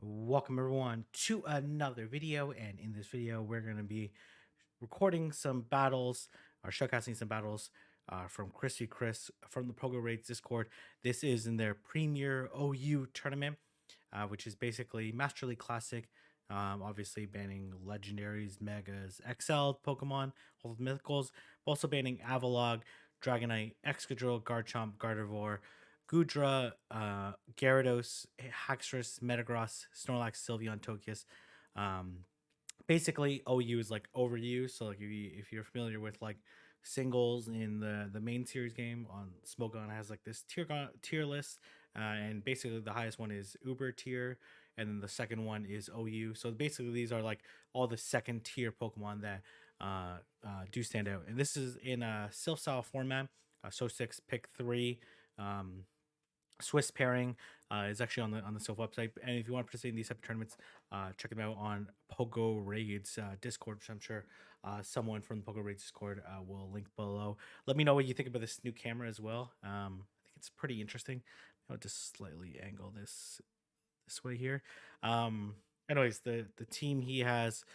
Welcome everyone to another video, and in this video we're going to be recording some battles or showcasing some battles from Christy Chris from the POGORAIDS Discord. This is in their premier OU tournament, which is basically Master League Classic, obviously banning legendaries, megas, XL Pokemon, all the mythicals, also banning Avalog, Dragonite, Excadrill, Garchomp, Gardevoir, Gudra, Gyarados, Haxorus, Metagross, Snorlax, Sylveon, Togekiss. Basically, OU is like overused. So like if you're familiar with like singles in the main series game on Smogon has like this tier list, and basically the highest one is Uber tier, and then the second one is OU. So basically these are like all the second tier Pokemon that do stand out, and this is in a Silph style format. So 6 pick 3. Swiss pairing is actually on the Silph website, and if you want to participate in these type of tournaments, check them out on POGORAIDS Discord, which I'm sure someone from the POGORAIDS Discord will link below. Let me know what you think about this new camera as well. I think it's pretty interesting. I'll just slightly angle this way here. Anyways, the team he has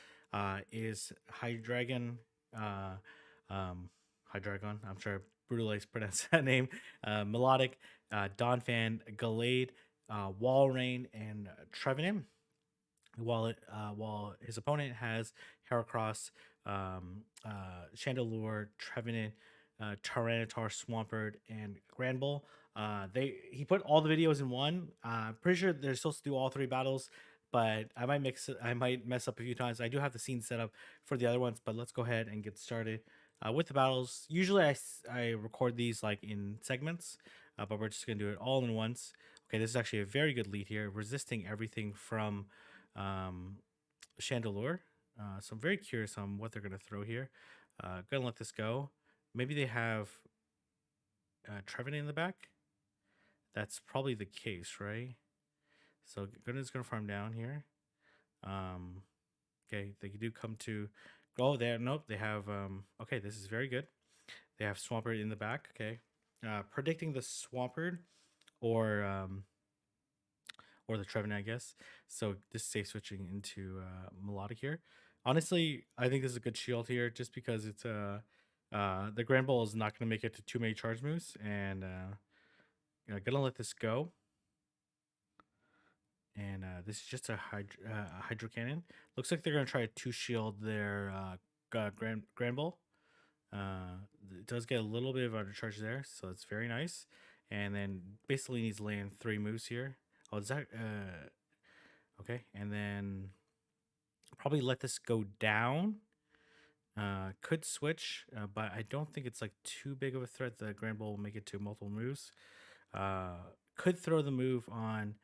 is Hydreigon. Hydreigon. I'm sure brutally pronounced that name. Melodic, Donphan, Gallade, Walrein, and Trevenant. While his opponent has Heracross, Chandelure, Trevenant, Tyranitar, Swampert, and Granbull. He put all the videos in one. Pretty sure they're supposed to do all three battles, but I might mess up a few times. I do have the scene set up for the other ones, but let's go ahead and get started with the battles. Usually I record these like in segments, but we're just gonna do it all in once. Okay, this is actually a very good lead here, resisting everything from Chandelure. So I'm very curious on what they're gonna throw here. Gonna let this go. Maybe they have Trevenant in the back. That's probably the case, right? So Gunna's gonna farm down here. Okay, they do come to. Oh, there. Nope, they have. Okay, this is very good. They have Swampert in the back. Okay, predicting the Swampert or the Trevenant, I guess. So this is safe switching into Melodic here. Honestly, I think this is a good shield here, just because it's the Grand Bull is not going to make it to too many charge moves, and gonna let this go. And this is just a Hydro Cannon. Looks like they're gonna try to shield their Grand Bull. It does get a little bit of undercharge there, so it's very nice. And then basically needs to land 3 moves here. Oh, is that okay? And then probably let this go down. Could switch, but I don't think it's like too big of a threat. The Grand Bull will make it to multiple moves. Could throw the move on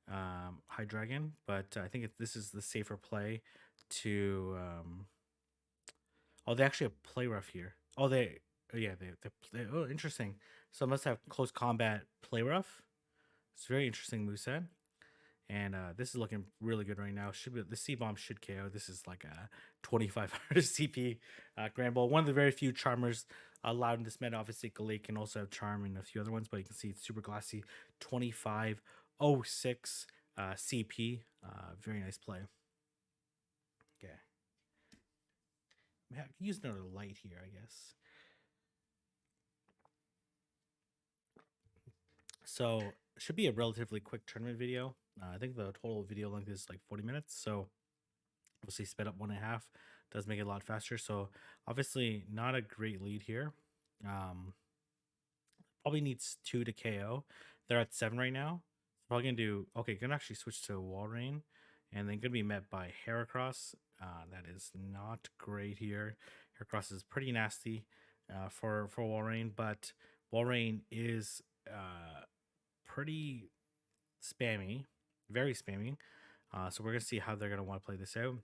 Hydreigon, but I think this is the safer play to. Oh, they actually have play rough here. Oh, yeah, oh, interesting. So it must have close combat play rough. It's a very interesting moveset. And this is looking really good right now. Should be the C bomb should KO. This is like a 2500 CP Grand Bull. One of the very few charmers allowed in this meta. Obviously, Gallade can also have charm and a few other ones, but you can see it's super glassy. 2506 CP. Very nice play. Okay. I can use another light here, I guess. So should be a relatively quick tournament video. I think the total video length is like 40 minutes. So we'll see sped up 1.5. Does make it a lot faster. So obviously not a great lead here. Probably needs 2 to KO. They're at 7 right now. Probably gonna do okay. Gonna actually switch to Walrein, and then gonna be met by Heracross. That is not great here. Heracross is pretty nasty for Walrein, but Walrein is pretty spammy, very spammy. So we're gonna see how they're gonna want to play this out.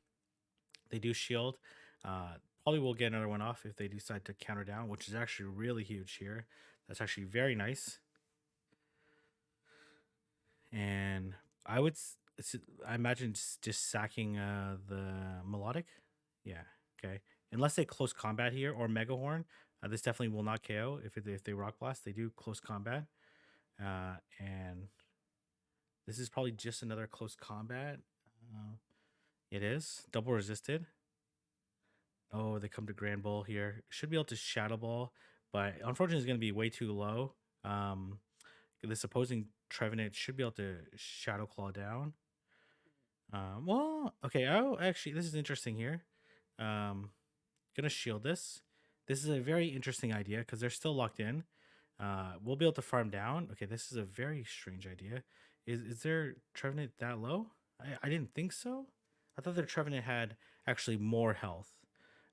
They do shield. Probably will get another one off if they decide to counter down, which is actually really huge here. That's actually very nice. And I imagine just sacking the Melodic. Yeah, okay. Unless they close combat here or Mega Horn, this definitely will not KO. If they Rock Blast, they do close combat. And This is probably just another close combat. Uh, it is double resisted. Oh, they come to Grand Bull here. Should be able to Shadow Ball, but unfortunately, it's going to be way too low. This opposing Trevenant should be able to Shadow Claw down. Well, okay. Oh, actually, this is interesting here. Gonna shield this. This is a very interesting idea because they're still locked in. We'll be able to farm down. Okay, this is a very strange idea. Is their Trevenant that low? I didn't think so. I thought their Trevenant had actually more health.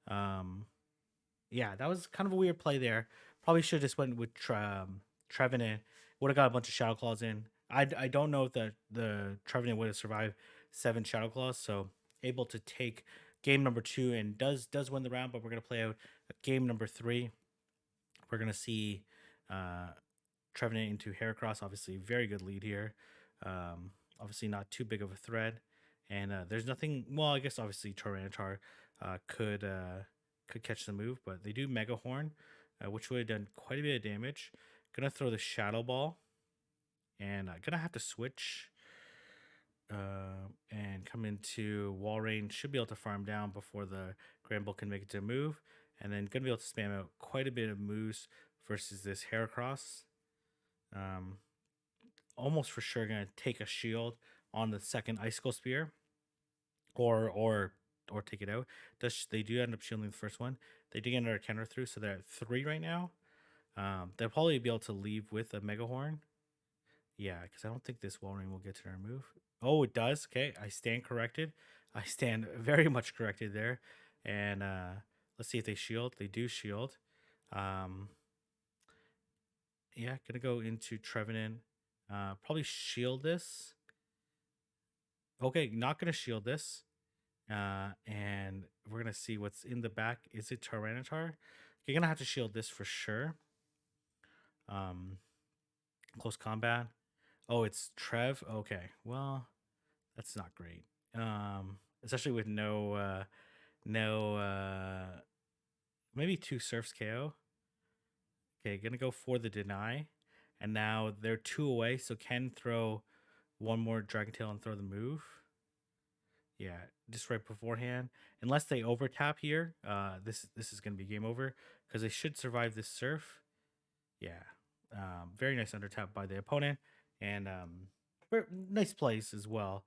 Um, yeah, that was kind of a weird play there. Probably should have just went with Trevenant. Would have got a bunch of Shadow Claws in. I don't know if the Trevenant would have survived 7 Shadow Claws, so able to take game number 2 and does win the round, but we're gonna play out game number 3. We're gonna see Trevenant into Heracross. Obviously, very good lead here. Obviously, not too big of a threat, and there's nothing. Well, I guess obviously Tyranitar could catch the move, but they do Mega Horn, which would have done quite a bit of damage. Gonna throw the Shadow Ball, and gonna have to switch and come into wall range. Should be able to farm down before the Grand Bull can make it to move, and then gonna be able to spam out quite a bit of moves versus this Heracross. Um, Almost for sure gonna take a shield on the second Icicle Spear, or take it out. They do end up shielding the first one. They do get another counter through, so they're at 3 right now. They'll probably be able to leave with a Mega Horn. Yeah, because I don't think this Wall Ring will get to their move. Oh, it does. Okay, I stand corrected. I stand very much corrected there. And let's see if they shield. They do shield. Yeah, gonna go into Trevenant. Probably shield this. Okay, not gonna shield this. And we're gonna see what's in the back. Is it Tyranitar? You're gonna have to shield this for sure. Close combat. Oh, it's Trev. Okay, well, that's not great. Especially with maybe 2 Surfs KO. Okay, gonna go for the deny, and now they're 2 away, so can throw one more Dragon Tail and throw the move. Yeah, just right beforehand. Unless they over tap here, this is gonna be game over because they should survive this surf. Yeah, very nice under tap by the opponent, and nice plays as well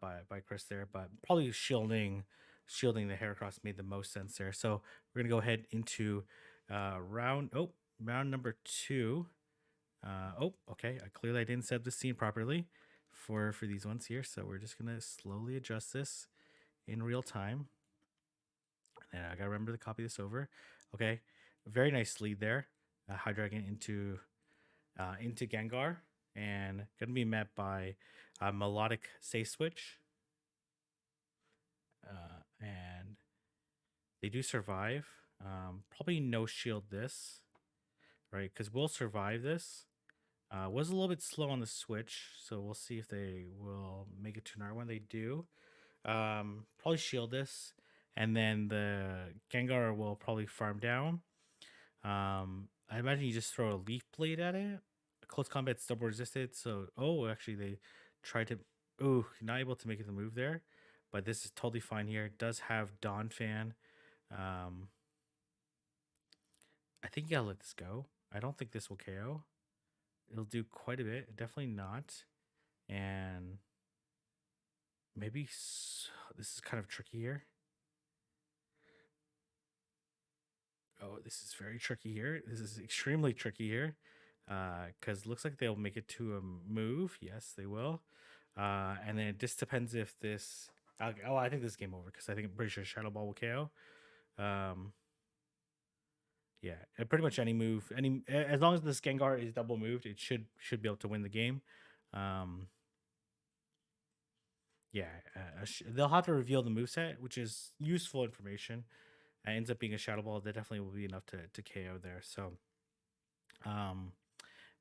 by Chris there. But probably shielding the Heracross made the most sense there. So we're gonna go ahead into round number 2. Okay. I didn't set the scene properly for these ones here, so we're just gonna slowly adjust this in real time. And I gotta remember to copy this over. Okay, very nice lead there. Hydreigon into Gengar, and gonna be met by a Melodic Safe Switch. And they do survive. Probably no shield this, right? Because we'll survive this. Was a little bit slow on the switch, so we'll see if they will make it to another one. They do. Probably shield this, and then the Gengar will probably farm down. I imagine you just throw a Leaf Blade at it. Close combat's double resisted, so actually they tried to. Oh, not able to make it the move there, but this is totally fine here. It does have Dawn Fan. I think you gotta let this go. I don't think this will KO. It'll do quite a bit. Definitely not. And maybe this is kind of tricky here. Oh, this is very tricky here. This is extremely tricky here. Because looks like they'll make it to a move. Yes, they will. And then it just depends if this. I think this is game over because I'm pretty sure Shadow Ball will KO. Yeah, pretty much any move, as long as this Gengar is double moved, it should be able to win the game. Yeah, they'll have to reveal the moveset, which is useful information. It ends up being a Shadow Ball. That definitely will be enough to KO there. So,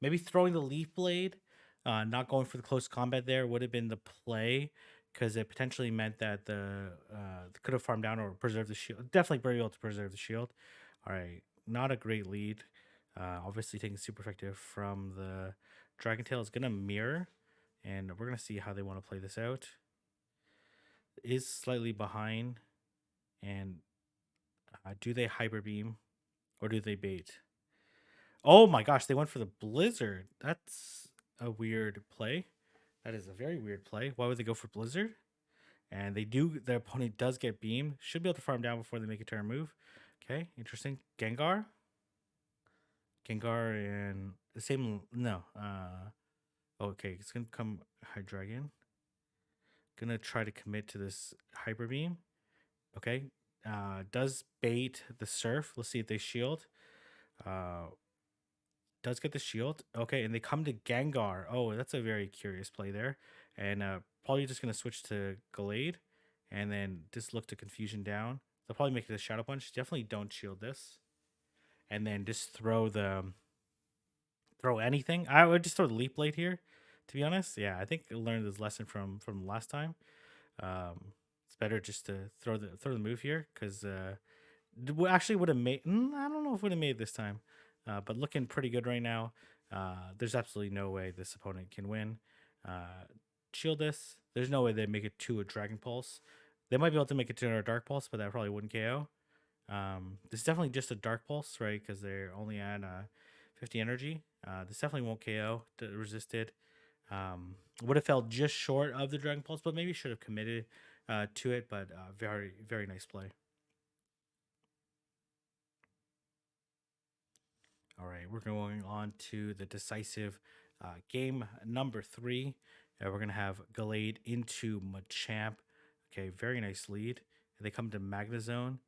maybe throwing the Leaf Blade, not going for the close combat there would have been the play because it potentially meant that the could have farmed down or preserved the shield. Definitely be able to preserve the shield. All right, not a great lead. Obviously taking super effective from the Dragon Tail is gonna mirror, and we're gonna see how they want to play this out. Is slightly behind, and do they hyper beam or do they bait? Oh my gosh, they went for the blizzard. That's a weird play. That is a very weird play. Why would they go for blizzard? And they do. Their opponent does get beam. Should be able to farm down before they make a turn move. Okay, interesting. Gengar. Gengar and the same. No. Okay, it's gonna come Hydreigon. Gonna try to commit to this Hyper Beam. Okay. Does bait the Surf. Let's see if they shield. Uh, does get the shield. Okay, and they come to Gengar. Oh, that's a very curious play there. And probably just gonna switch to Gallade, and then just look to Confusion down. They'll probably make it a Shadow Punch. Definitely don't shield this, and then just throw anything. I would just throw the Leap Blade here. To be honest, yeah, I think I learned this lesson from last time. It's better just to throw the move here because actually would have made. I don't know if would have made this time, but looking pretty good right now. There's absolutely no way this opponent can win. Shield this. There's no way they make it to a Dragon Pulse. They might be able to make it to a Dark Pulse, but that probably wouldn't KO. This is definitely just a Dark Pulse, right? Because they're only at 50 energy. This definitely won't KO. Resisted. Would have felt just short of the Dragon Pulse, but maybe should have committed to it. But very, very nice play. All right, we're going on to the decisive game number 3. We're going to have Gallade into Machamp. Okay, very nice lead. They come to Magnezone.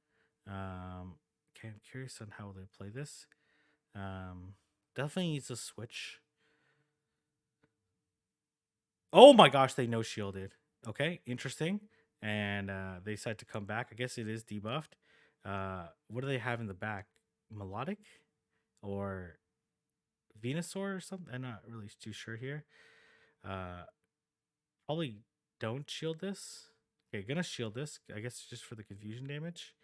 Okay, I'm curious on how they play this. Definitely needs a switch. Oh my gosh, they no shielded. Okay, interesting. And they decide to come back. I guess it is debuffed. What do they have in the back? Melodic or Venusaur or something? I'm not really too sure here. Probably don't shield this. Okay, gonna shield this. I guess just for the confusion damage.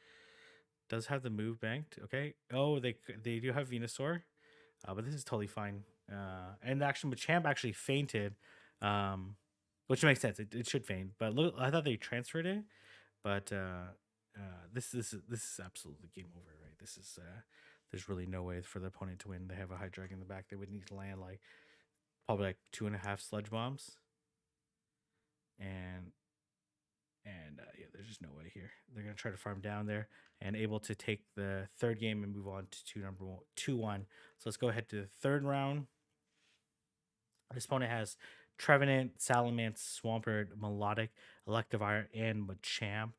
Does have the move banked. Okay. Oh, they do have Venusaur. But this is totally fine. And actually, Machamp actually fainted, which makes sense. It should faint. But look, I thought they transferred it. But this is absolutely game over, right? This is there's really no way for the opponent to win. They have a Hydreigon in the back. They would need to land like probably like 2.5 Sludge Bombs, and yeah, there's just no way here. They're gonna try to farm down there and able to take the third game and move on to number 2-1. So let's go ahead to the third round. This opponent has Trevenant, Salamence, Swampert, Melodic, Electivire, and Machamp.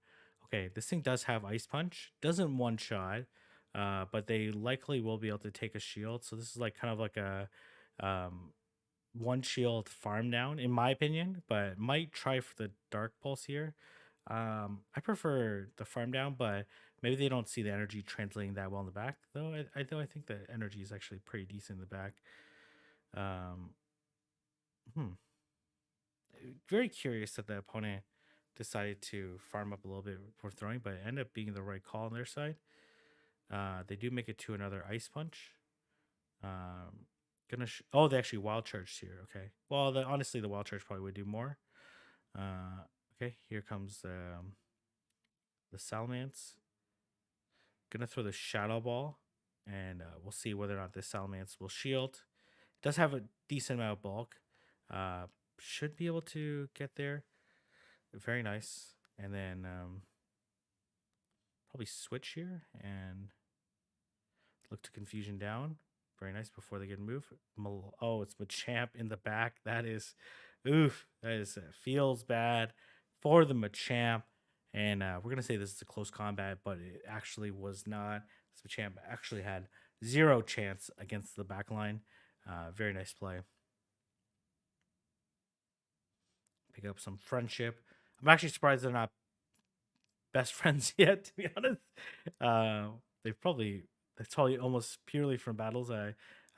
Okay, this thing does have Ice Punch. Doesn't one shot, but they likely will be able to take a shield. So this is like kind of like a one shield farm down, in my opinion, but might try for the Dark Pulse here. I prefer the farm down, but maybe they don't see the energy translating that well in the back. Though I think the energy is actually pretty decent in the back. Very curious that the opponent decided to farm up a little bit before throwing, but it ended up being the right call on their side. They do make it to another Ice Punch. They actually Wild Charged here. Okay. Well, honestly, the Wild Charge probably would do more. Okay, here comes the Salamence. Gonna throw the Shadow Ball, and we'll see whether or not this Salamence will shield. It does have a decent amount of bulk. Should be able to get there. Very nice. And then probably switch here and look to Confusion down. Very nice before they get moved. Oh, it's Machamp in the back. That is, oof. That is feels bad for the Machamp. And we're gonna say this is a close combat, but it actually was not. This Machamp actually had 0 chance against the backline. Very nice play. Pick up some friendship. I'm actually surprised they're not best friends yet, to be honest. That's probably almost purely from battles. I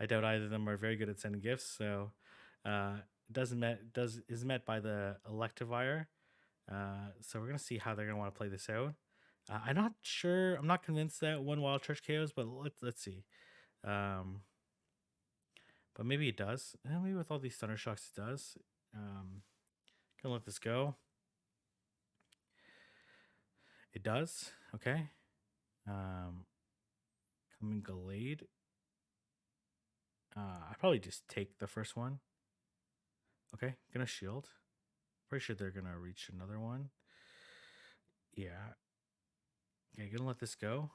doubt either of them are very good at sending gifts. So is met by the Electivire. So we're gonna see how they're gonna want to play this out. I'm not sure. I'm not convinced that one Wild Charge KOs, but let's see. But maybe it does. Maybe with all these Thunder Shocks, it does. Gonna let this go. It does. Okay. Coming Gallade. I probably just take the first one. Okay, gonna shield. Pretty sure they're gonna reach another one. Yeah. Okay, gonna let this go.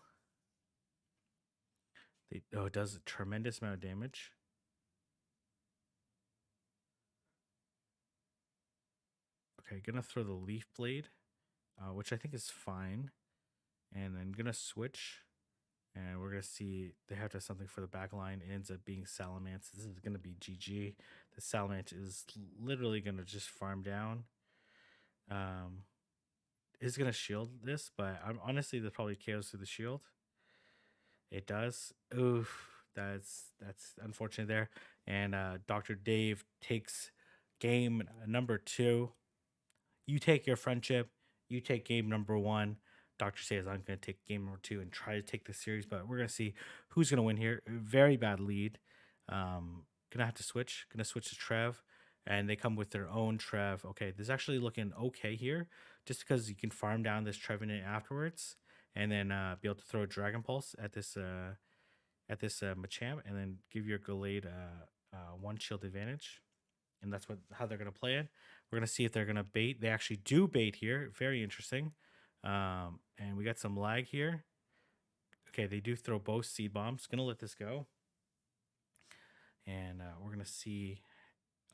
Oh, it does a tremendous amount of damage. Okay, gonna throw the Leaf Blade, which I think is fine. And then gonna switch. And we're gonna see they have to have something for the back line. It ends up being Salamence. This is gonna be GG. The Salamence is literally gonna just farm down. Is gonna shield this, but I'm honestly there's probably KOs through the shield. It does. Oof, that's unfortunate there. And Dr. Dave takes game number 2. You take your friendship. You take game number 1. Doctor says I'm going to take game number 2 and try to take the series, but we're going to see who's going to win here. Very bad lead. Gonna have to switch. Gonna switch to Trev, and they come with their own Trev. Okay, this is actually looking okay here, just because you can farm down this Trevenant afterwards, and then be able to throw a Dragon Pulse at this Machamp, and then give your Gallade 1 shield advantage. And that's how they're gonna play it. We're gonna see if they're gonna bait. They actually do bait here. Very interesting. And we got some lag here. Okay, they do throw both Seed Bombs. Gonna let this go. And we're gonna see,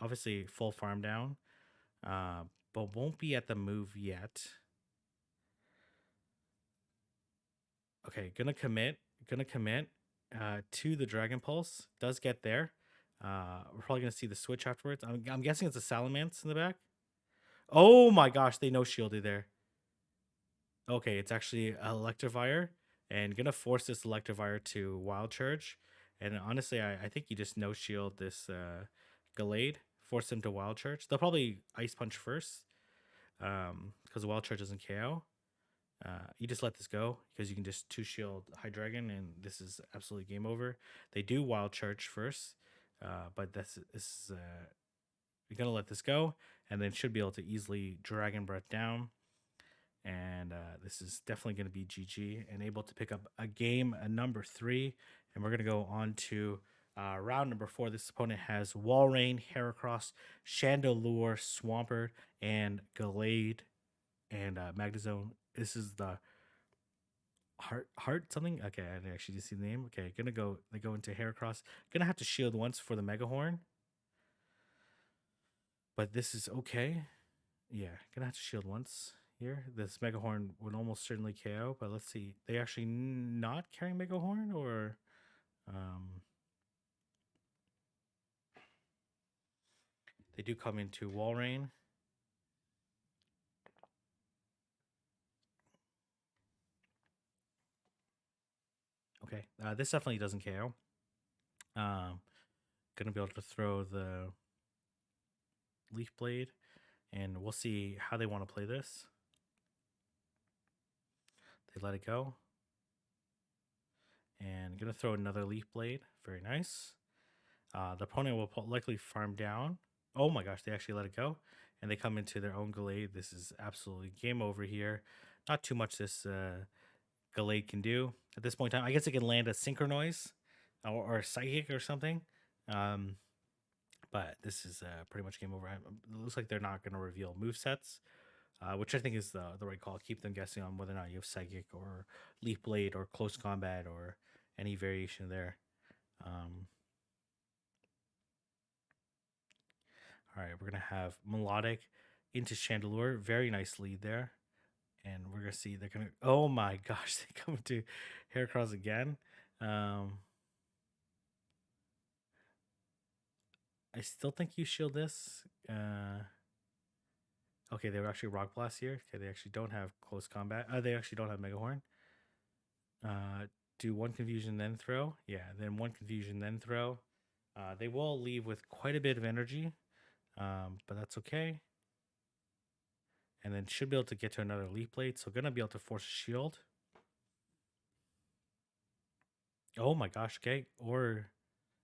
obviously, full farm down, but won't be at the move yet. Okay, gonna commit to the Dragon Pulse. Does get there. We're probably gonna see the switch afterwards. I'm guessing it's a Salamence in the back. Oh my gosh, they no shielded there. Okay, it's actually Electivire, and gonna force this Electivire to Wild Charge. And honestly, I think you just no shield this Gallade, force them to Wild Charge. They'll probably Ice Punch first, because Wild Charge doesn't KO. You just let this go because you can just 2 shield Hydreigon, and this is absolutely game over. They do Wild Charge first, but this is you're gonna let this go, and then should be able to easily Dragon Breath down. And this is definitely going to be GG and able to pick up a game number 3. And we're going to go on to round number 4. This opponent has Walrein, Heracross, Chandelure, Swampert, and Gallade, and Magnezone. This is the Heart something. Okay, I didn't actually see the name. Okay, they go into Heracross. Gonna have to shield once for the Mega Horn, but this is okay. Yeah, gonna have to shield once here. This Mega Horn would almost certainly KO, but let's see. They actually not carrying Mega Horn, or they do come into Walrein. Okay, this definitely doesn't KO. Gonna be able to throw the Leaf Blade, and we'll see how they want to play this. They let it go. And gonna throw another Leaf Blade. Very nice. The opponent will likely farm down. Oh my gosh, they actually let it go. And they come into their own Gallade. This is absolutely game over here. Not too much this Gallade can do. At this point in time, I guess it can land a Synchronize or a Psychic or something. But this is pretty much game over. It looks like they're not going to reveal movesets, which I think is the right call. Keep them guessing on whether or not you have Psychic or Leaf Blade or Close Combat or any variation there. All right, we're going to have Melodic into Chandelure. Very nice lead there. And we're going to see they're going to... Oh my gosh, they come to Heracross again. I still think you shield this. Okay, they were actually Rock Blast here. Okay, they actually don't have Close Combat. They actually don't have Mega Horn. Do 1 Confusion, then throw. Yeah, then 1 Confusion, then throw. They will leave with quite a bit of energy. But that's okay. And then should be able to get to another Leaf Blade. So gonna be able to force a shield. Oh my gosh, okay. Or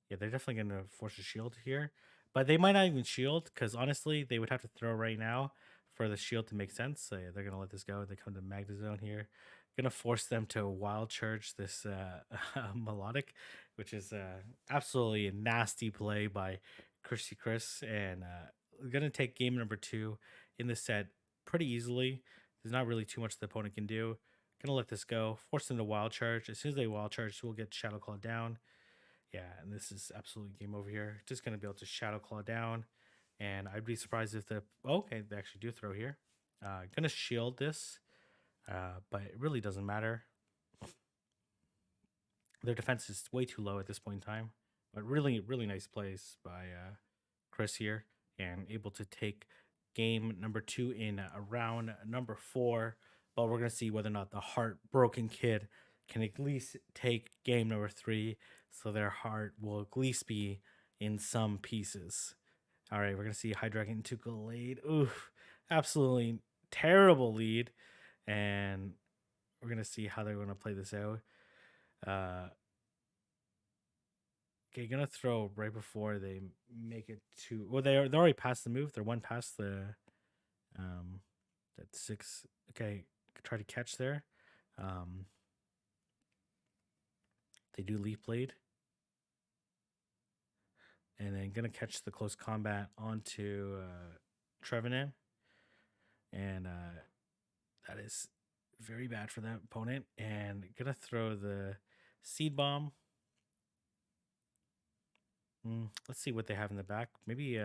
yeah, they're definitely gonna force a shield here. But they might not even shield because honestly, they would have to throw right now for the shield to make sense. So yeah, they're gonna let this go. They come to Magna Zone here, gonna force them to wild charge this melodic, which is absolutely a nasty play by Christy Chris, and gonna take game number 2 in the set pretty easily. There's not really too much the opponent can do. Gonna let this go, force them to wild charge. As soon as they wild charge, we'll get Shadow Claw down. Yeah, and this is absolutely game over here. Just gonna be able to Shadow Claw down, and I'd be surprised if the okay, they actually do throw here. Gonna shield this, but it really doesn't matter. Their defense is way too low at this point in time, but really, really nice plays by Chris here, and able to take game number 2 in round number 4. But we're gonna see whether or not the heartbroken kid can at least take game number 3, so their heart will at least be in some pieces. All right, we're gonna see Hydreigon into Gallade. Oof, absolutely terrible lead, and we're gonna see how they're gonna play this out. Uh, okay, gonna throw right before they make it to. Well, they're already past the move. They're one past the that 6. Okay, try to catch there. They do Leaf Blade, and then gonna catch the close combat onto Trevenant, and that is very bad for that opponent. And gonna throw the Seed Bomb. Let's see what they have in the back. Maybe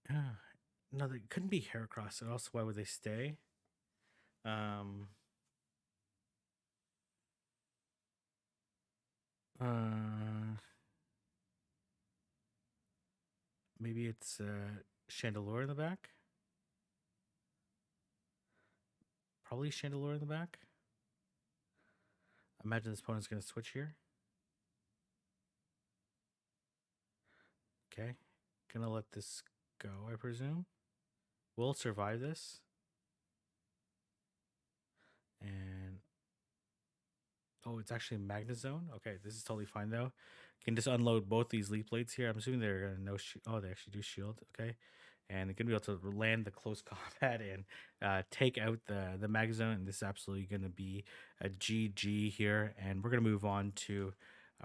no, they couldn't be Heracross. And also, why would they stay? Um, maybe it's Chandelure in the back. Probably Chandelure in the back. Imagine this opponent's going to switch here. Okay. Gonna let this go, I presume. We'll survive this. And oh, it's actually Magna Zone. Okay, this is totally fine though. Can just unload both these Leaf Blades here. I'm assuming they're gonna no oh, they actually do shield. Okay. And they're gonna be able to land the close combat and take out the Magna Zone. And this is absolutely gonna be a GG here. And we're gonna move on to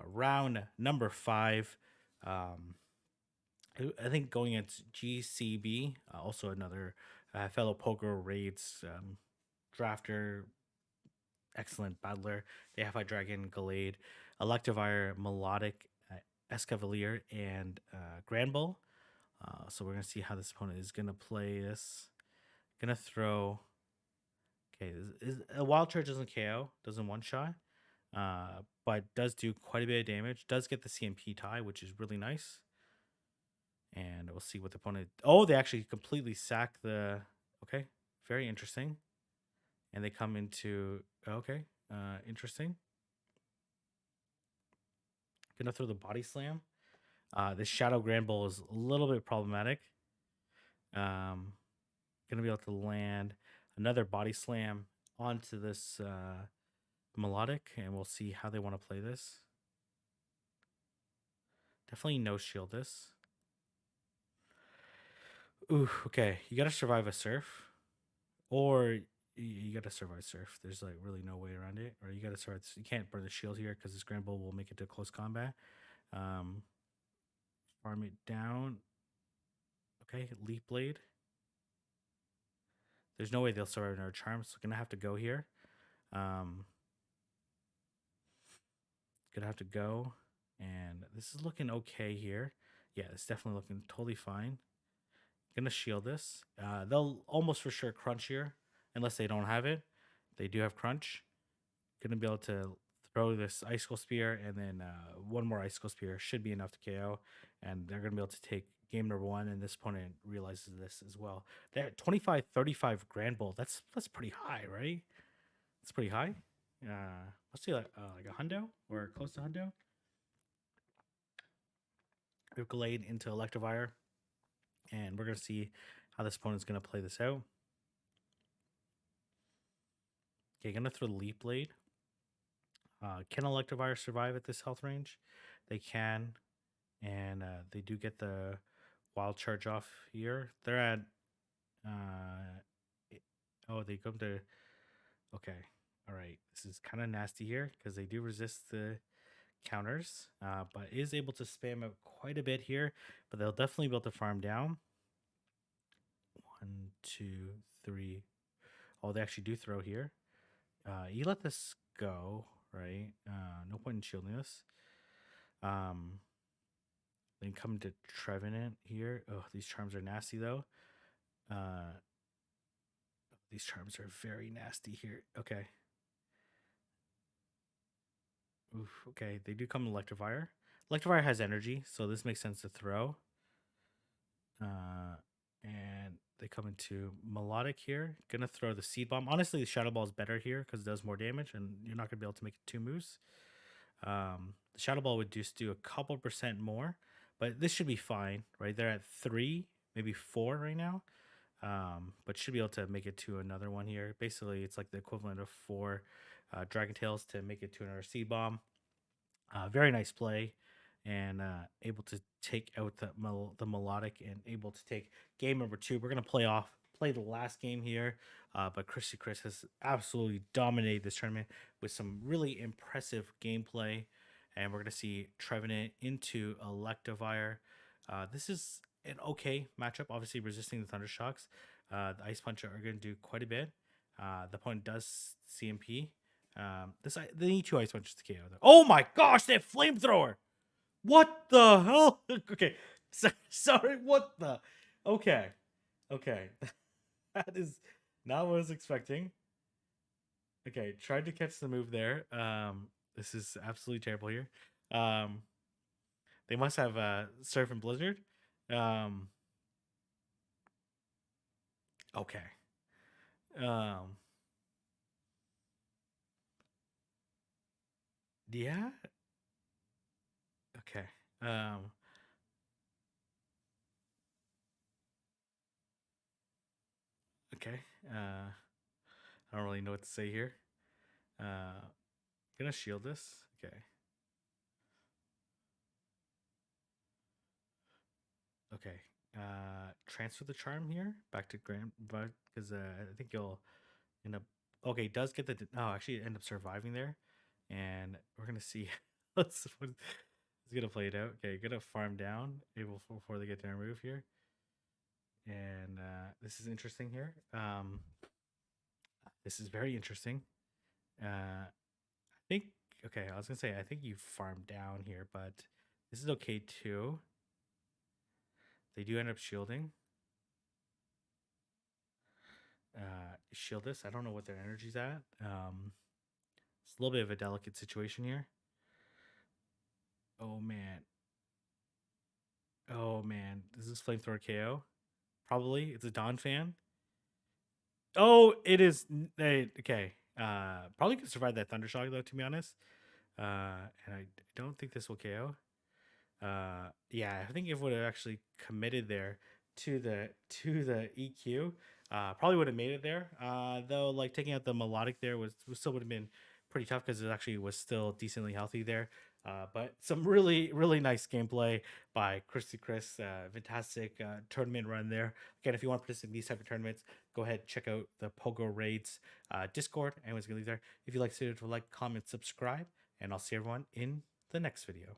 round number 5. I think going against GCB, also another fellow POGORAIDS drafter, excellent battler. They have Hydreigon, Gallade, Electivire, Melodic, Escavalier, and Granbull. So we're going to see how this opponent is going to play this. Going to throw. Okay, a Wild Charge doesn't KO, doesn't one-shot, but does do quite a bit of damage. Does get the CMP tie, which is really nice. And we'll see what the opponent. Oh, they actually completely sack the. Okay, very interesting. And they come into. Okay, interesting. Gonna throw the body slam. This Shadow Granbull is a little bit problematic. Gonna be able to land another body slam onto this melodic, and we'll see how they want to play this. Definitely no shield this. Ooh, okay. You gotta survive a surf, or you gotta survive surf. There's like really no way around it. Or you gotta survive. You can't burn the shield here because this Granbull will make it to close combat. Farm it down. Okay, Leap Blade. There's no way they'll survive another charm, so gonna have to go here. Gonna have to go, and this is looking okay here. Yeah, it's definitely looking totally fine. Gonna shield this. They'll almost for sure crunch here, unless they don't have it. They do have crunch. Gonna be able to throw this Icicle Spear, and then one more Icicle Spear should be enough to KO, and they're gonna be able to take game number 1, and this opponent realizes this as well. They're at 25-35 Granbull. That's pretty high, right? It's pretty high. Let's see, like a hundo or close to hundo. We've Gallade into Electivire, and we're gonna see how this opponent's gonna play this out. Okay, gonna throw the Leap Blade. Can Electivire survive at this health range? They can. and they do get the wild charge off here. They're at uh, oh, they come to okay. All right, this is kind of nasty here because they do resist the counters, but is able to spam out quite a bit here. But they'll definitely be able to farm down. 1, 2, 3. Oh, they actually do throw here. You let this go, right? No point in shielding this. Then come to Trevenant here. Oh, these charms are nasty though. Uh, these charms are very nasty here. Okay. Oof, okay, they do come Electivire. Electivire has energy, so this makes sense to throw. And they come into Melodic here. Gonna throw the Seed Bomb. Honestly, the Shadow Ball is better here because it does more damage, and you're not gonna be able to make it 2 moves. The Shadow Ball would just do a couple % more, but this should be fine, right? They're at 3, maybe 4 right now. But should be able to make it to another one here. Basically, it's like the equivalent of 4 Dragon Tails to make it to another Seed Bomb. Very nice play, and able to take out the Melodic and able to take game number 2. We're gonna play the last game here, but Christy Chris has absolutely dominated this tournament with some really impressive gameplay, and we're gonna see Trevenant into Electivire. This is an okay matchup, obviously resisting the Thunder Shocks. The Ice Punch are going to do quite a bit. The opponent does CMP. They need 2 Ice Punches to KO though. Oh my gosh, they have Flamethrower! What the hell? Okay, sorry, what the? Okay, that is not what I was expecting. Okay, tried to catch the move there. This is absolutely terrible here. They must have Surf and Blizzard. Okay. Yeah. Okay. Okay. I don't really know what to say here. Gonna shield this. Okay. Okay. Transfer the charm here back to Grand, because I think you'll end up. Okay, does get the. Oh, actually, end up surviving there, and we're gonna see. Let's. It's gonna play it out. Okay, gonna farm down able before they get their move here, and this is interesting here. This is very interesting. I think. Okay, I was gonna say I think you farm down here, but this is okay too. They do end up shielding. Shield this. I don't know what their energy's at. It's a little bit of a delicate situation here. Oh man. Oh man. This is Flamethrower KO. Probably. It's a Dawn fan. Oh, it is. Okay. Probably could survive that Thundershock though, to be honest. And I don't think this will KO. Yeah, I think if it would have actually committed there to the EQ, probably would have made it there. Though, like taking out the Melodic there was still would have been pretty tough because it actually was still decently healthy there. But some really nice gameplay by Christy Chris. Fantastic tournament run there. Again, if you want to participate in these type of tournaments, go ahead check out the POGORAIDS Discord. Anyone's gonna leave there. If you like to leave a like, comment, subscribe, and I'll see everyone in the next video.